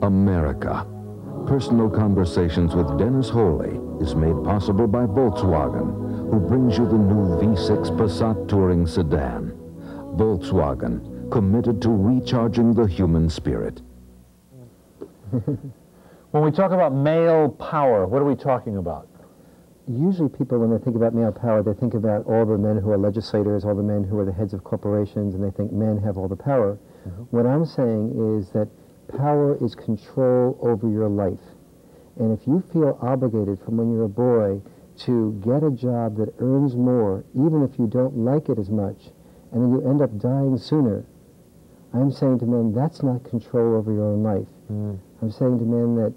America. Personal Conversations with Dennis Wholley is made possible by Volkswagen, who brings you the new V6 Passat Touring Sedan. Volkswagen, committed to recharging the human spirit. When we talk about male power, what are we talking about? Usually people, when they think about male power, they think about all the men who are legislators, all the men who are the heads of corporations, and they think men have all the power. What I'm saying is that power is control over your life. And if you feel obligated from when you're a boy to get a job that earns more, even if you don't like it as much, and then you end up dying sooner, I'm saying to men, that's not control over your own life. I'm saying to men that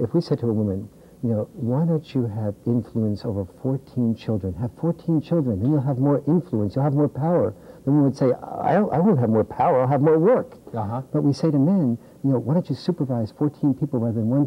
if we said to a woman, you know, why don't you have influence over 14 children? Have 14 children, then you'll have more influence, you'll have more power. Then we would say, I won't have more power, I'll have more work. But we say to men, you know, why don't you supervise 14 people rather than one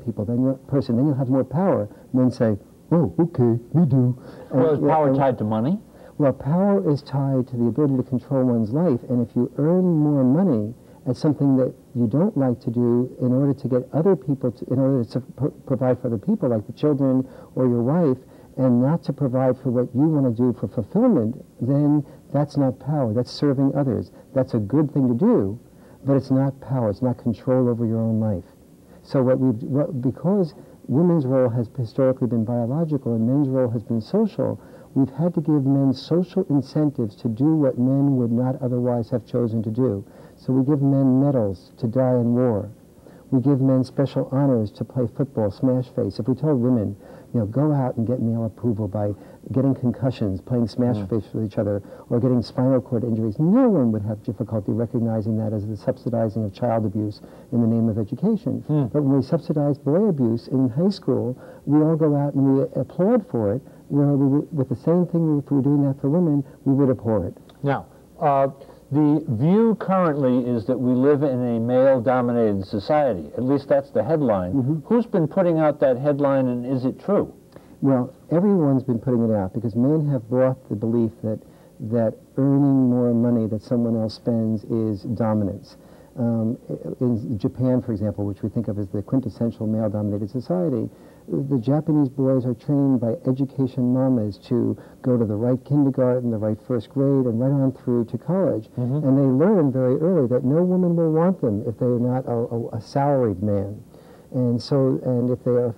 person, then you'll have more power. Men say, oh, okay, we do. Well, is power tied to money? Well, power is tied to the ability to control one's life, and if you earn more money at something that you don't like to do in order to get other people, in order to provide for other people, like the children or your wife, and not to provide for what you want to do for fulfillment, then that's not power, that's serving others. That's a good thing to do, but it's not power, it's not control over your own life. So because women's role has historically been biological and men's role has been social, we've had to give men social incentives to do what men would not otherwise have chosen to do. So we give men medals to die in war. We give men special honors to play football, smash face. If we told women, you know, go out and get male approval by getting concussions, playing smash face with each other, or getting spinal cord injuries, no one would have difficulty recognizing that as the subsidizing of child abuse in the name of education. But when we subsidize boy abuse in high school, we all go out and we applaud for it, where with the same thing, if we were doing that for women, we would abhor it. Now, the view currently is that we live in a male-dominated society. At least that's the headline. Who's been putting out that headline, and is it true? Well, everyone's been putting it out because men have brought the belief that earning more money that someone else spends is dominance. In Japan, for example, which we think of as the quintessential male-dominated society, the Japanese boys are trained by education mamas to go to the right kindergarten, the right first grade, and right on through to college. And they learn very early that no woman will want them if they are not a salaried man. And so, and if they are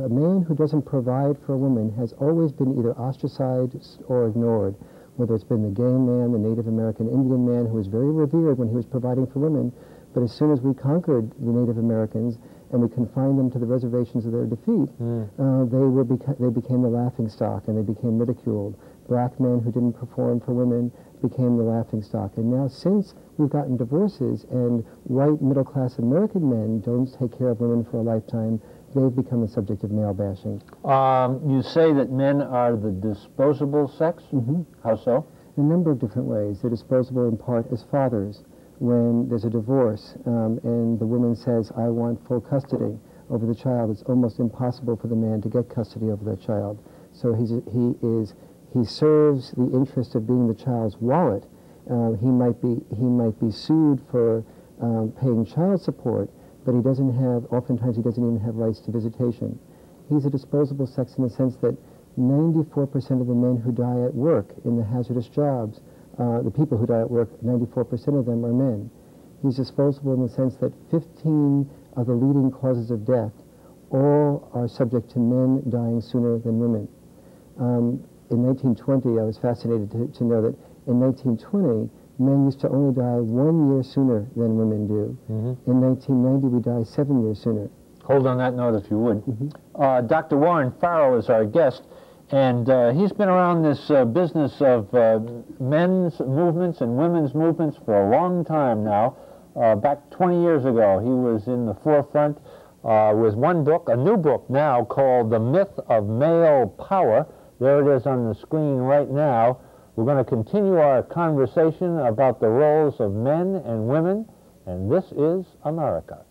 a man who doesn't provide for a woman has always been either ostracized or ignored, whether it's been the gay man, the Native American Indian man who was very revered when he was providing for women, but as soon as we conquered the Native Americans and we confined them to the reservations of their defeat, they became the laughing stock and they became ridiculed. Black men who didn't perform for women became the laughing stock. And now since we've gotten divorces and white middle-class American men don't take care of women for a lifetime, they've become the subject of male bashing. You say that men are the disposable sex? How so? In a number of different ways. They're disposable in part as fathers. When there's a divorce and the woman says, I want full custody over the child, it's almost impossible for the man to get custody over that child. So he serves the interest of being the child's wallet. He might be sued for paying child support, but he doesn't have, oftentimes he doesn't even have rights to visitation. He's a disposable sex in the sense that 94% of the men who die at work in the hazardous jobs, the people who die at work, 94% of them are men. He's disposable in the sense that 15 of the leading causes of death all are subject to men dying sooner than women. In 1920, I was fascinated to know that in 1920, men used to only die 1 year sooner than women do. In 1990, we die 7 years sooner. Hold on that note if you would. Dr. Warren Farrell is our guest, and he's been around this business of men's movements and women's movements for a long time now. Back 20 years ago, he was in the forefront with one book, a new book now, called The Myth of Male Power. There it is on the screen right now. We're going to continue our conversation about the roles of men and women, and this is America.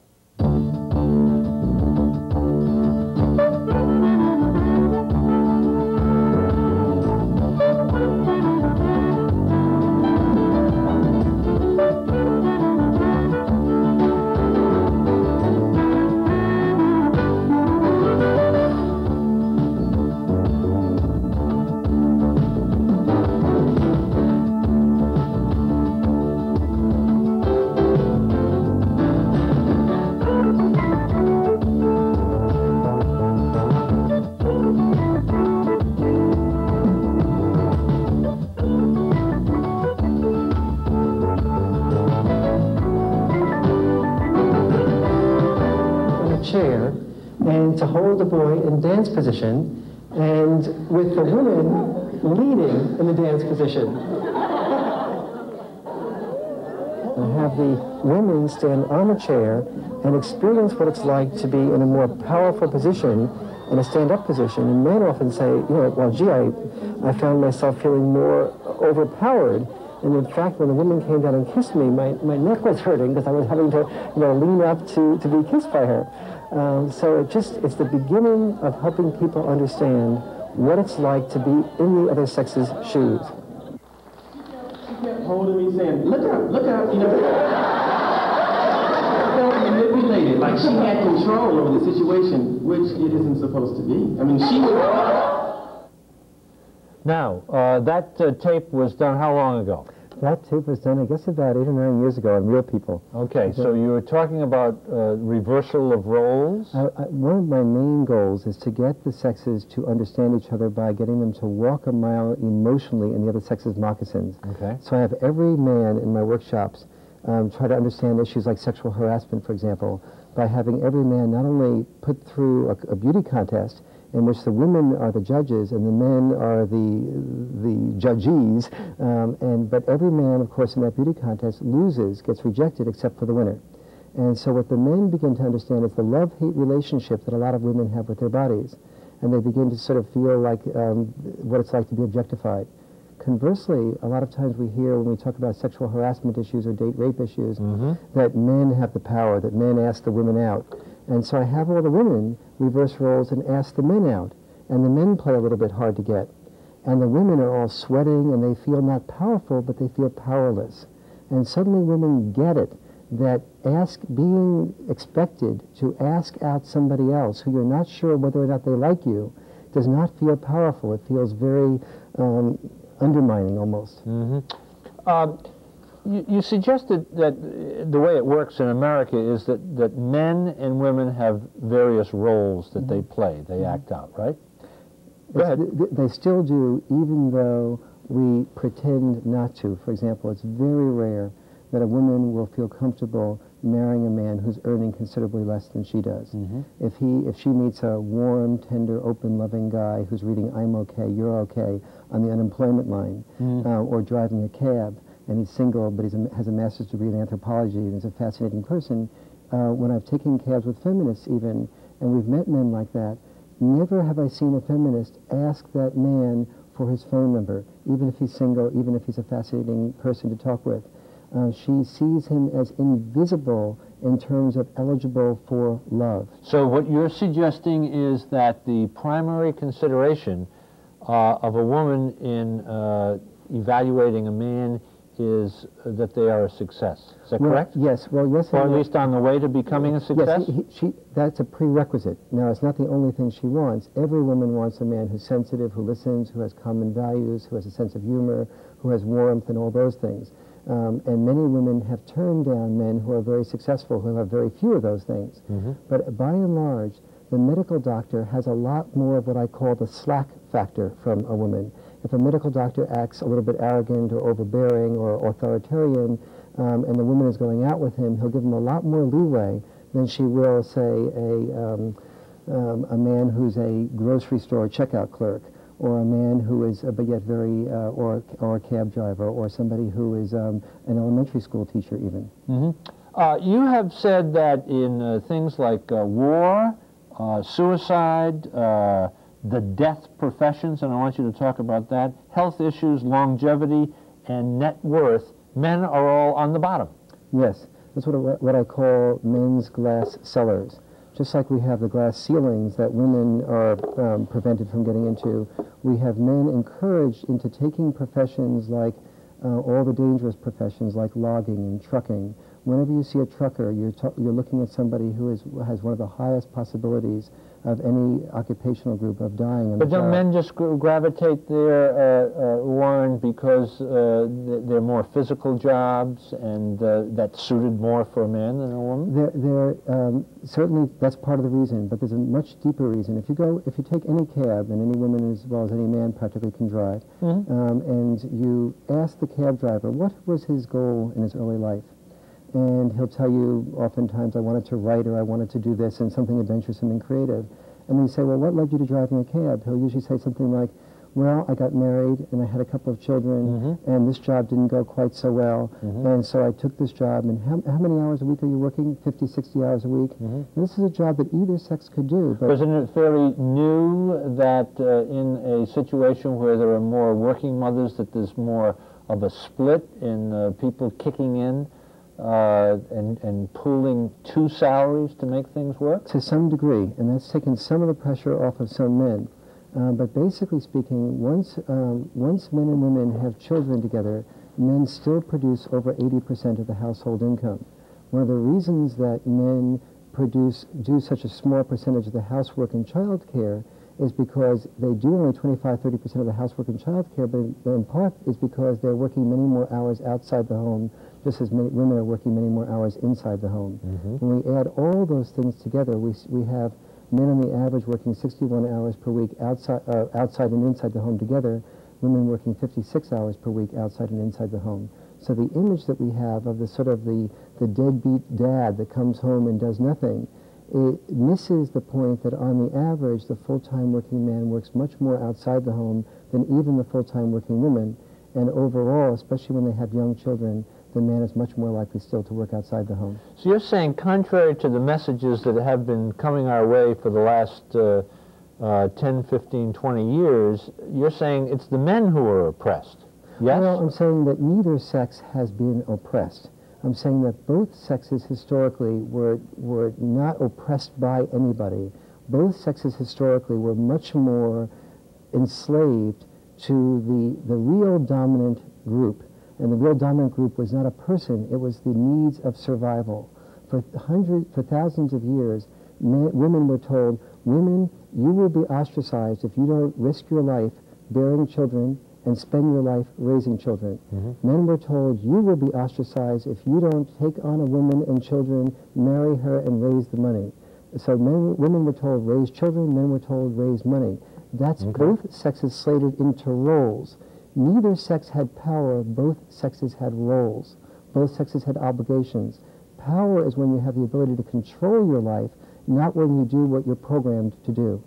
chair and to hold the boy in dance position, and with the women leading in the dance position. And have the women stand on the chair and experience what it's like to be in a more powerful position, in a stand-up position. And men often say, you know, well, gee, I found myself feeling more overpowered. And in fact, when the woman came down and kissed me, my neck was hurting because I was having to, you know, lean up to be kissed by her. So it's the beginning of helping people understand what it's like to be in the other sex's shoes. She kept holding me saying, look out, you know. I felt manipulated, like she had control over the situation, which it isn't supposed to be. I mean, she was... Now, that tape was done how long ago? That tape was done, I guess, about 8 or 9 years ago on Real People. Okay, so you were talking about reversal of roles? One of my main goals is to get the sexes to understand each other by getting them to walk a mile emotionally in the other sex's moccasins. Okay. So I have every man in my workshops try to understand issues like sexual harassment, for example, by having every man not only put through a beauty contest in which the women are the judges and the men are the judgees, but every man, of course, in that beauty contest loses, gets rejected, except for the winner. And so what the men begin to understand is the love-hate relationship that a lot of women have with their bodies, and they begin to sort of feel like what it's like to be objectified. Conversely, a lot of times we hear when we talk about sexual harassment issues or date rape issues that men have the power, that men ask the women out. And so I have all the women reverse roles and ask the men out. And the men play a little bit hard to get. And the women are all sweating and they feel not powerful, but they feel powerless. And suddenly women get it, that being expected to ask out somebody else who you're not sure whether or not they like you does not feel powerful. It feels very undermining almost. You suggested that the way it works in America is that men and women have various roles that they play, they act out, right? Go ahead. They still do, even though we pretend not to. For example, it's very rare that a woman will feel comfortable marrying a man who's earning considerably less than she does. If she meets a warm, tender, open, loving guy who's reading "I'm okay, you're okay" on the unemployment line, or driving a cab, and he's single, but he has a master's degree in anthropology and is a fascinating person. When I've taken cabs with feminists even, and we've met men like that, never have I seen a feminist ask that man for his phone number, even if he's single, even if he's a fascinating person to talk with. She sees him as invisible in terms of eligible for love. So what you're suggesting is that the primary consideration of a woman in evaluating a man is that they are a success. Is that correct? Yes. Well, yes. Or at least on the way to becoming a success? Yes, that's a prerequisite. Now, it's not the only thing she wants. Every woman wants a man who's sensitive, who listens, who has common values, who has a sense of humor, who has warmth and all those things. And many women have turned down men who are very successful, who have very few of those things. But by and large, the medical doctor has a lot more of what I call the slack factor from a woman. If a medical doctor acts a little bit arrogant or overbearing or authoritarian, and the woman is going out with him, he'll give him a lot more leeway than she will, say, a man who's a grocery store checkout clerk, or a man who is, but yet very, or a cab driver, or somebody who is an elementary school teacher even. You have said that in things like war, suicide, the death professions, and I want you to talk about that, health issues, longevity, and net worth, men are all on the bottom. Yes, that's what I call men's glass cellars. Just like we have the glass ceilings that women are prevented from getting into, we have men encouraged into taking professions like all the dangerous professions like logging and trucking. Whenever you see a trucker, you're looking at somebody who has one of the highest possibilities of any occupational group of dying. But don't men just gravitate there, Warren, because they're more physical jobs and that's suited more for a man than a woman? Certainly that's part of the reason, but there's a much deeper reason. If you take any cab, and any woman as well as any man practically can drive, and you ask the cab driver what was his goal in his early life, and he'll tell you oftentimes, I wanted to write, or I wanted to do this, and something adventurous, something creative. And then you say, well, what led you to driving a cab? He'll usually say something like, well, I got married, and I had a couple of children, and this job didn't go quite so well, and so I took this job, and how many hours a week are you working? 50, 60 hours a week? And this is a job that either sex could do. But isn't it fairly new that in a situation where there are more working mothers, that there's more of a split in people kicking in and pooling two salaries to make things work? To some degree, and that's taken some of the pressure off of some men. But basically speaking, once men and women have children together, men still produce over 80% of the household income. One of the reasons that men do such a small percentage of the housework and child care is because they do only 25–30% of the housework and child care, but in part is because they're working many more hours outside the home, just as women are working many more hours inside the home. When we add all those things together, we have men on the average working 61 hours per week outside and inside the home together, women working 56 hours per week outside and inside the home. So the image that we have of the sort of the deadbeat dad that comes home and does nothing, it misses the point that on the average, the full-time working man works much more outside the home than even the full-time working woman. And overall, especially when they have young children, the man is much more likely still to work outside the home. So you're saying, contrary to the messages that have been coming our way for the last 10, 15, 20 years, you're saying it's the men who are oppressed. Yes? Well, I'm saying that neither sex has been oppressed. I'm saying that both sexes historically were not oppressed by anybody. Both sexes historically were much more enslaved to the real dominant group. And the real dominant group was not a person, it was the needs of survival. For thousands of years, women were told, women, you will be ostracized if you don't risk your life bearing children and spend your life raising children. Men were told, you will be ostracized if you don't take on a woman and children, marry her, and raise the money. So women were told, raise children, men were told, raise money. That's both sexes slated into roles. Neither sex had power, both sexes had roles. Both sexes had obligations. Power is when you have the ability to control your life, not when you do what you're programmed to do.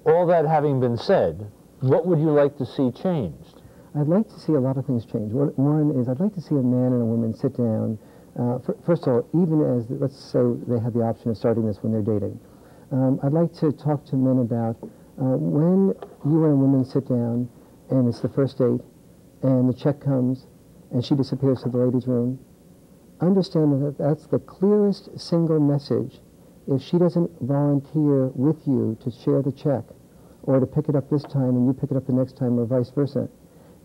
All that having been said, what would you like to see changed? I'd like to see a lot of things change. One is I'd like to see a man and a woman sit down. First of all, even as, let's say they have the option of starting this when they're dating. I'd like to talk to men about when you and a woman sit down and it's the first date, and the check comes, and she disappears to the ladies' room. Understand that that's the clearest single message. If she doesn't volunteer with you to share the check, or to pick it up this time and you pick it up the next time, or vice versa,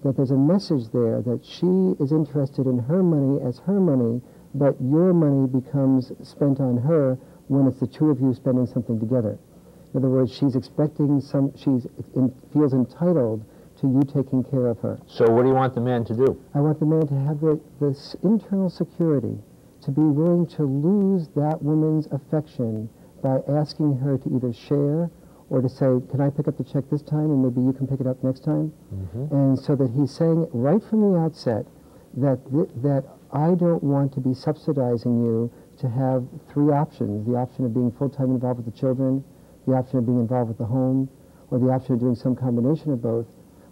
that there's a message there that she is interested in her money as her money, but your money becomes spent on her when it's the two of you spending something together. In other words, she's expecting feels entitled to you taking care of her. So what do you want the man to do? I want the man to have this internal security, to be willing to lose that woman's affection by asking her to either share or to say, can I pick up the check this time and maybe you can pick it up next time? And so that he's saying right from the outset that I don't want to be subsidizing you to have three options: the option of being full-time involved with the children, the option of being involved with the home, or the option of doing some combination of both.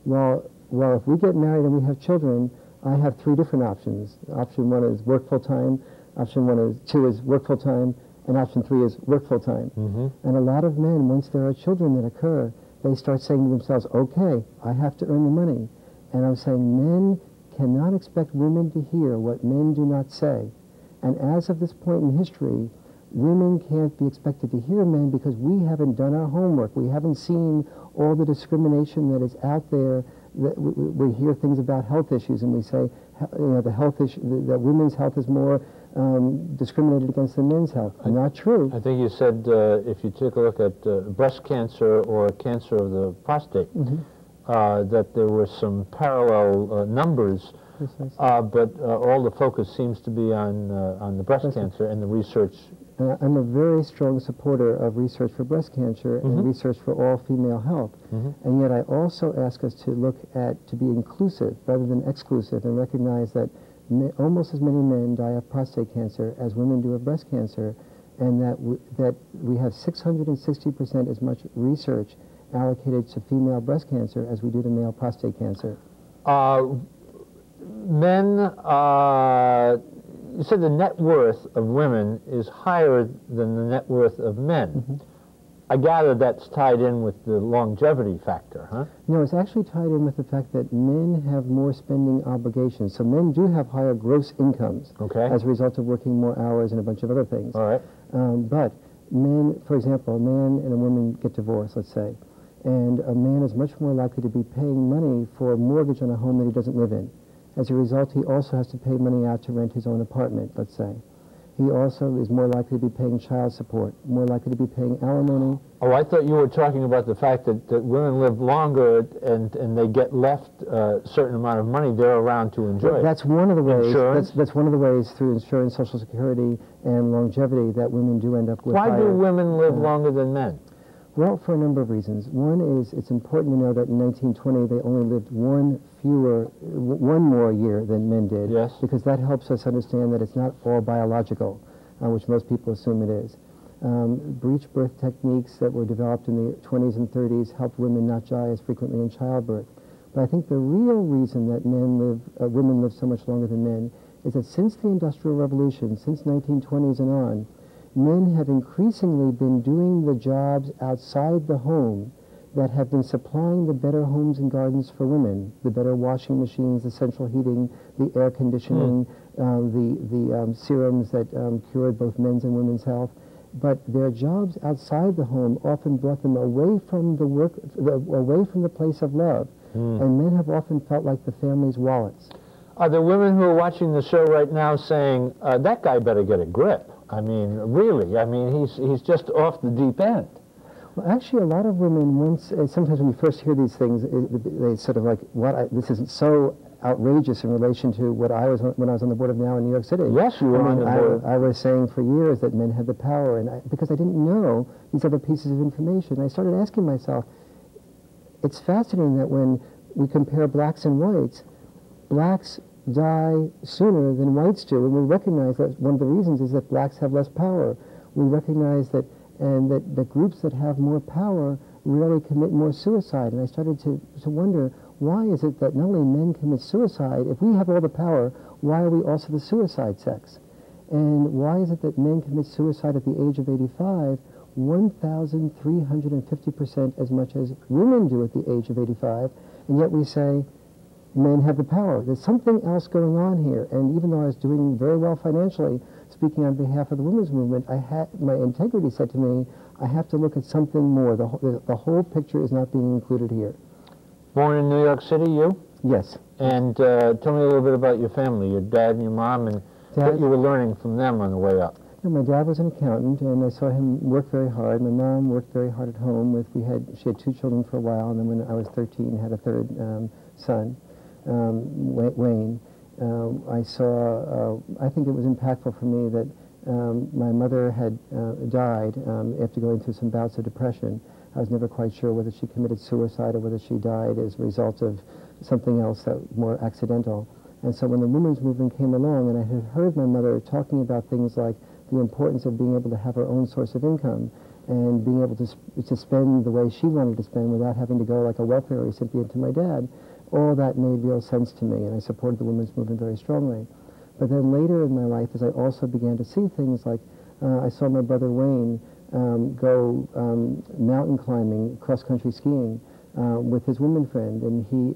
Well, if we get married and we have children, I have three different options. Option one is work full-time, option two is work full-time, and option three is work full-time. And a lot of men, once there are children that occur, they start saying to themselves, okay, I have to earn the money. And I'm saying men cannot expect women to hear what men do not say. And as of this point in history, women can't be expected to hear men because we haven't done our homework. We haven't seen all the discrimination that is out there. We hear things about health issues and we say, the health issue, that women's health is more discriminated against than men's health. Not true. I think you said if you take a look at breast cancer or cancer of the prostate, that there were some parallel numbers, but all the focus seems to be on the breast cancer and the research. I'm a very strong supporter of research for breast cancer and research for all female health. And yet I also ask us to look to be inclusive rather than exclusive and recognize that almost as many men die of prostate cancer as women do of breast cancer, and that we have 660% as much research allocated to female breast cancer as we do to male prostate cancer. You said the net worth of women is higher than the net worth of men. Mm-hmm. I gather that's tied in with the longevity factor, huh? No, it's actually tied in with the fact that men have more spending obligations. So men do have higher gross incomes as a result of working more hours and a bunch of other things. All right. But men, for example, a man and a woman get divorced, let's say, and a man is much more likely to be paying money for a mortgage on a home that he doesn't live in. As a result, he also has to pay money out to rent his own apartment, let's say. He also is more likely to be paying child support, more likely to be paying alimony. Oh, I thought you were talking about the fact that women live longer and they get left a certain amount of money they're around to enjoy. That's one of the ways. Insurance? That's one of the ways through insurance, Social Security, and longevity that women do end up with. Why do women live longer than men? Well, for a number of reasons. One is it's important to know that in 1920 they only lived one more year than men did. Yes. Because that helps us understand that it's not all biological, which most people assume it is. Breech birth techniques that were developed in the 20s and 30s helped women not die as frequently in childbirth. But I think the real reason that women live so much longer than men is that since the Industrial Revolution, since 1920s and on, men have increasingly been doing the jobs outside the home that have been supplying the better homes and gardens for women, the better washing machines, the central heating, the air conditioning, the serums that cured both men's and women's health. But their jobs outside the home often brought them away from the away from the place of love, and men have often felt like the family's wallets. Are there women who are watching the show right now saying, that guy better get a grip? I mean, really, I mean, he's just off the deep end. Well, actually, a lot of women, sometimes when you first hear these things, they sort of like, this isn't so outrageous in relation to what I was when I was on the board of NOW in New York City. Yes, you were on the board. I was saying for years that men had the power, and because I didn't know these other pieces of information, I started asking myself, it's fascinating that when we compare blacks and whites, blacks die sooner than whites do, and we recognize that one of the reasons is that blacks have less power. We recognize that, and that the groups that have more power really commit more suicide. And I started to wonder, why is it that not only men commit suicide, if we have all the power, why are we also the suicide sex? And why is it that men commit suicide at the age of 85 1,350% as much as women do at the age of 85, and yet we say men have the power? There's something else going on here, and even though I was doing very well financially, speaking on behalf of the women's movement, my integrity said to me, I have to look at something more. The whole picture is not being included here. Born in New York City, you? Yes. And tell me a little bit about your family, your dad and your mom, and what you were learning from them on the way up. My dad was an accountant, and I saw him work very hard. My mom worked very hard at home. She had 2 children for a while, and then when I was 13, had a third son, Wayne. I think it was impactful for me that my mother had died after going through some bouts of depression. I was never quite sure whether she committed suicide or whether she died as a result of something else that was more accidental. And so when the women's movement came along, and I had heard my mother talking about things like the importance of being able to have her own source of income and being able to spend the way she wanted to spend without having to go like a welfare recipient to my dad, all that made real sense to me, and I supported the women's movement very strongly. But then later in my life, as I also began to see things like, I saw my brother Wayne go mountain climbing, cross-country skiing with his woman friend, and he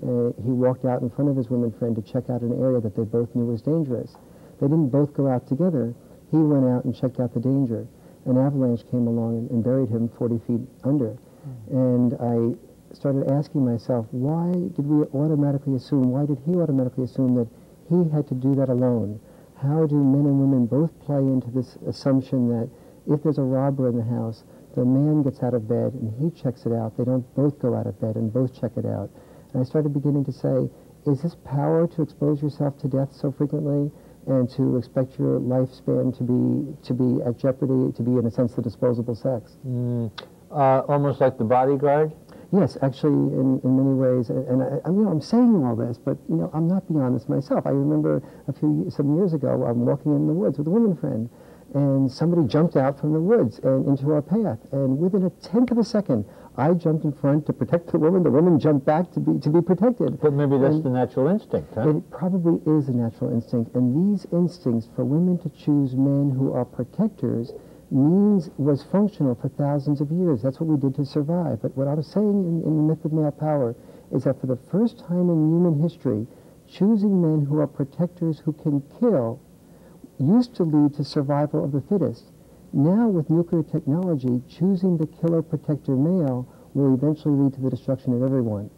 walked out in front of his woman friend to check out an area that they both knew was dangerous. They didn't both go out together. He went out and checked out the danger. An avalanche came along and buried him 40 feet under. And I started asking myself, why did he automatically assume that he had to do that alone? How do men and women both play into this assumption that if there's a robber in the house, the man gets out of bed and he checks it out. They don't both go out of bed and both check it out. And I started beginning to say, is this power to expose yourself to death so frequently and to expect your lifespan to be at jeopardy, to be in a sense the disposable sex? Almost like The Bodyguard? Yes, actually, in many ways, and I'm saying all this, but I'm not beyond this myself. I remember some years ago, I'm walking in the woods with a woman friend, and somebody jumped out from the woods and into our path, and within a tenth of a second, I jumped in front to protect the woman jumped back to be protected. But maybe that's the natural instinct, huh? It probably is a natural instinct, and these instincts for women to choose men who are protectors was functional for thousands of years. That's what we did to survive. But what I was saying in the myth of male power is that for the first time in human history, choosing men who are protectors who can kill used to lead to survival of the fittest. Now, with nuclear technology, choosing the killer-protector male will eventually lead to the destruction of everyone.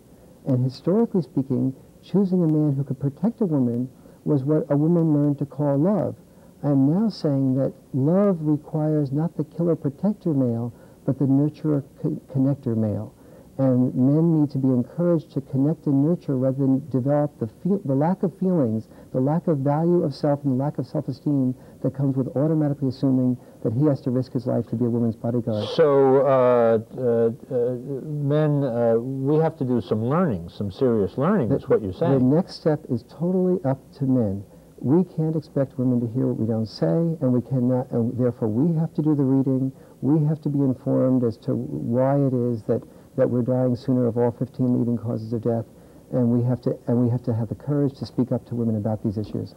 And historically speaking, choosing a man who could protect a woman was what a woman learned to call love. I'm now saying that love requires not the killer-protector male, but the nurturer-connector male. And men need to be encouraged to connect and nurture rather than develop the lack of feelings, the lack of value of self, and the lack of self-esteem that comes with automatically assuming that he has to risk his life to be a woman's bodyguard. So, men, we have to do some learning, some serious learning, is what you're saying. The next step is totally up to men. We can't expect women to hear what we don't say, and we cannot, and therefore we have to do the reading. We have to be informed as to why it is that we're dying sooner of all 15 leading causes of death, and we have to have the courage to speak up to women about these issues.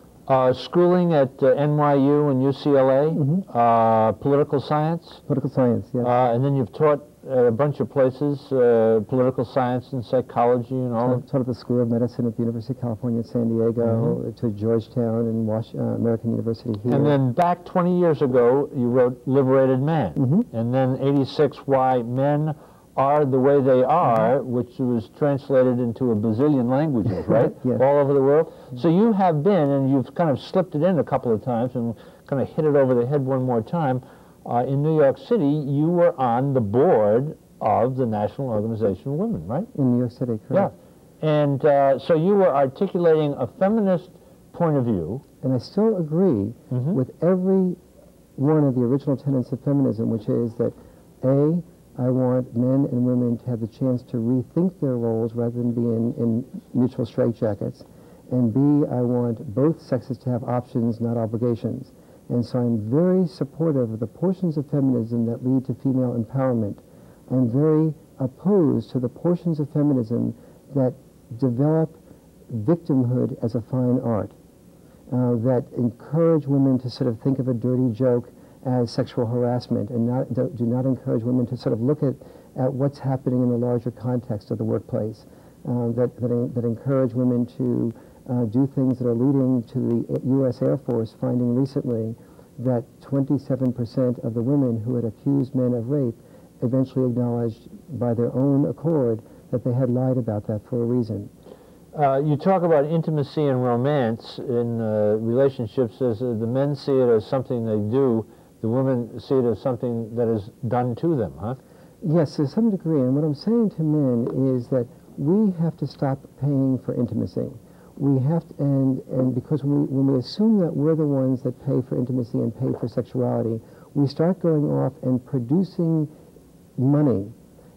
Schooling at NYU and UCLA, political science? Political science, yes. And then you've taught a bunch of places, political science and psychology and all. I taught at the School of Medicine at the University of California at San Diego, to Georgetown and American University here. And then back 20 years ago, you wrote Liberated Man. And then 86, Why Men Are the Way They Are, which was translated into a bazillion languages, right? Yes. All over the world. So you have been, and you've kind of slipped it in a couple of times and kind of hit it over the head one more time. In New York City, you were on the board of the National Organization of Women, right? In New York City, correct. Yeah. And so you were articulating a feminist point of view. And I still agree with every one of the original tenets of feminism, which is that, A, I want men and women to have the chance to rethink their roles rather than be in mutual straitjackets. And B, I want both sexes to have options, not obligations. And so I'm very supportive of the portions of feminism that lead to female empowerment. I'm very opposed to the portions of feminism that develop victimhood as a fine art, that encourage women to sort of think of a dirty joke as sexual harassment, and do not encourage women to sort of look at what's happening in the larger context of the workplace, that encourage women to do things that are leading to the U.S. Air Force finding recently that 27% of the women who had accused men of rape eventually acknowledged by their own accord that they had lied about that for a reason. You talk about intimacy and romance in relationships as the men see it as something they do, the women see it as something that is done to them, huh? Yes, to some degree, and what I'm saying to men is that we have to stop paying for intimacy. We have to, and because when we assume that we're the ones that pay for intimacy and pay for sexuality, we start going off and producing money.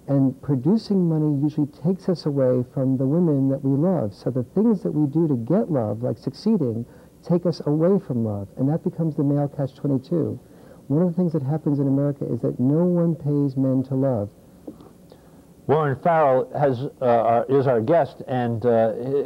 And producing money usually takes us away from the women that we love. So the things that we do to get love, like succeeding, take us away from love. And that becomes the male catch-22. One of the things that happens in America is that no one pays men to love. Warren Farrell is our guest, and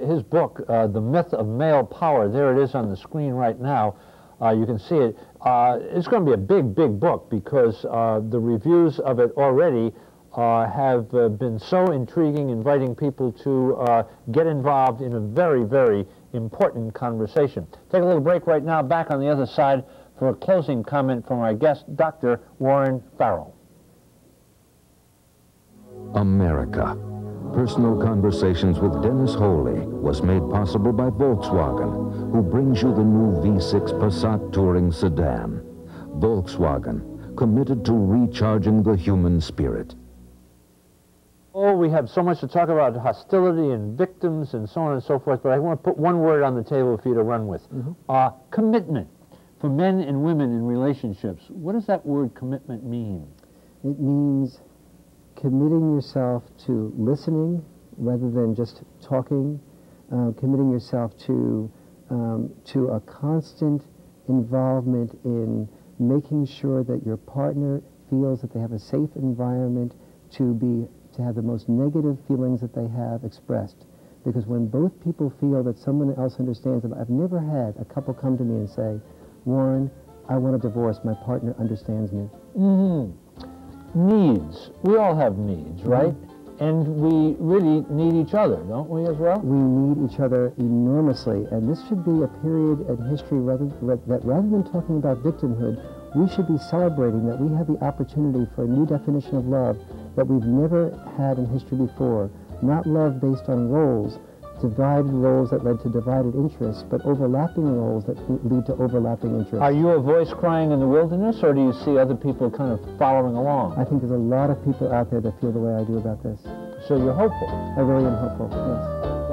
his book, The Myth of Male Power, there it is on the screen right now. You can see it. It's going to be a big, big book because the reviews of it already have been so intriguing, inviting people to get involved in a very, very important conversation. Take a little break right now. Back on the other side for a closing comment from our guest, Dr. Warren Farrell. America. Personal Conversations with Dennis Wholley was made possible by Volkswagen, who brings you the new V6 Passat Touring Sedan. Volkswagen, committed to recharging the human spirit. Oh, we have so much to talk about, hostility and victims and so on and so forth, but I want to put one word on the table for you to run with. Commitment for men and women in relationships. What does that word commitment mean? It means committing yourself to listening rather than just talking, committing yourself to a constant involvement in making sure that your partner feels that they have a safe environment to have the most negative feelings that they have expressed. Because when both people feel that someone else understands them, I've never had a couple come to me and say, Warren, I want a divorce, my partner understands me. Needs. We all have needs, right? And we really need each other, don't we, as well? We need each other enormously, and this should be a period in history rather than talking about victimhood, we should be celebrating that we have the opportunity for a new definition of love that we've never had in history before. Not love based on roles, divided roles that led to divided interests, but overlapping roles that lead to overlapping interests. Are you a voice crying in the wilderness, or do you see other people kind of following along? I think there's a lot of people out there that feel the way I do about this. So you're hopeful? I really am hopeful, yes.